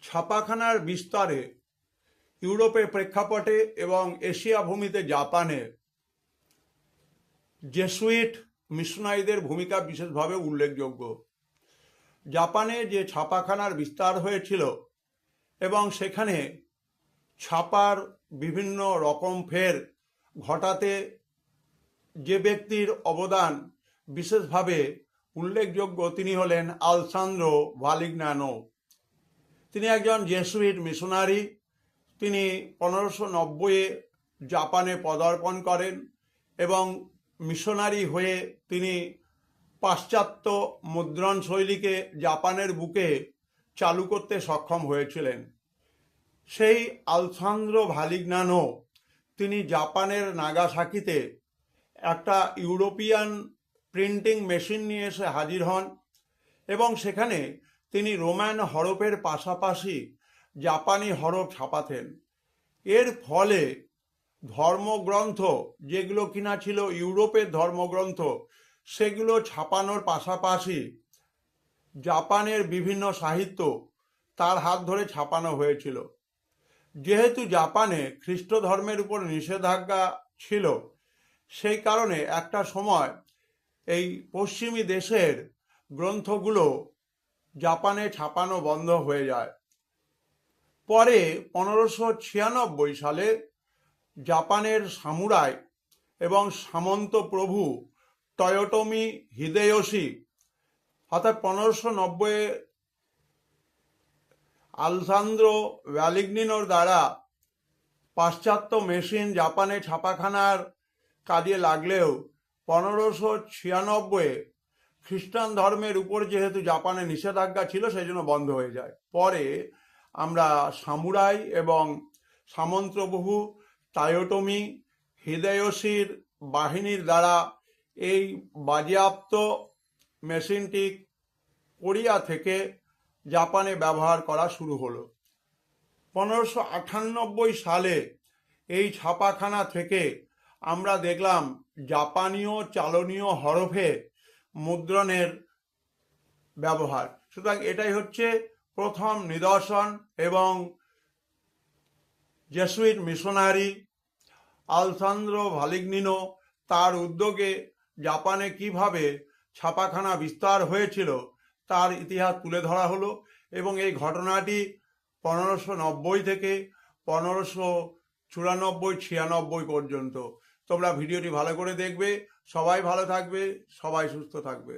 ছাপাখানার বিস্তারে ইউরোপের প্রেক্ষাপটে এবং এশিয়া ভূমিতে জাপানে জেসুইট মিশনারিদের ভূমিকা বিশেষভাবে উল্লেখযোগ্য। জাপানে যে ছাপাখানার বিস্তার হয়েছিল এবং সেখানে ছাপার বিভিন্ন রকম ফের ঘটাতে যে ব্যক্তির অবদান বিশেষভাবে উল্লেখযোগ্য তিনি হলেন আলসান্দ্রো ভালিগনানো। তিনি একজন জেসুইট মিশনারি। তিনি 1590-এ জাপানে পদার্পণ করেন এবং মিশনারি হয়ে তিনি পাশ্চাত্য মুদ্রণ শৈলীকে জাপানের বুকে চালু করতে সক্ষম হয়েছিলেন। সেই আলসান্দ্রো ভালিগনানো তিনি জাপানের নাগাসাকিতে একটা ইউরোপিয়ান প্রিন্টিং মেশিন নিয়ে এসে হাজির হন এবং সেখানে তিনি রোমান হরফের পাশাপাশি জাপানি হরফ ছাপাতেন। এর ফলে ধর্মগ্রন্থ যেগুলো কিনা ছিল ইউরোপের ধর্মগ্রন্থ সেগুলো ছাপানোর পাশাপাশি জাপানের বিভিন্ন সাহিত্য তার হাত ধরে ছাপানো হয়েছিল। যেহেতু জাপানে খ্রিস্ট ধর্মের উপর নিষেধাজ্ঞা ছিল, সেই কারণে একটা সময় এই পশ্চিমী দেশের গ্রন্থগুলো জাপানে ছাপানো বন্ধ হয়ে যায়। পরে 1596 সালে জাপানের সামুরাই এবং সামন্ত প্রভু টয়োটোমি হিদেয়োশি অর্থাৎ 1590 আলসান্দ্রো ভালিগনানোর দ্বারা পাশ্চাত্য মেশিন জাপানে ছাপাখানার কাজে লাগলেও 1596 খ্রিস্টান ধর্মের উপর যেহেতু জাপানে নিষেধাজ্ঞা ছিল সেই জন্য বন্ধ হয়ে যায়। পরে আমরা সামুরাই এবং সামন্তপ্রভু টয়োটোমি হিদেয়োশির বাহিনীর দ্বারা এই বাজেয়াপ্ত মেশিনটি কোরিয়া থেকে জাপানে ব্যবহার করা শুরু হলো। 1598 সালে এই ছাপাখানা থেকে আমরা দেখলাম জাপানীয় চালনীয় হরফে মুদ্রণের ব্যবহার। সুতরাং এটাই হচ্ছে প্রথম নিদর্শন এবং জেসুইট মিশনারি আলসান্দ্রো ভালিগনানো তার উদ্যোগে জাপানে কিভাবে ছাপাখানা বিস্তার হয়েছিল তার ইতিহাস তুলে ধরা হলো এবং এই ঘটনাটি 1590 থেকে 1594-96 পর্যন্ত। তোমরা ভিডিওটি ভালো করে দেখবে। সবাই ভালো থাকবে, সবাই সুস্থ থাকবে।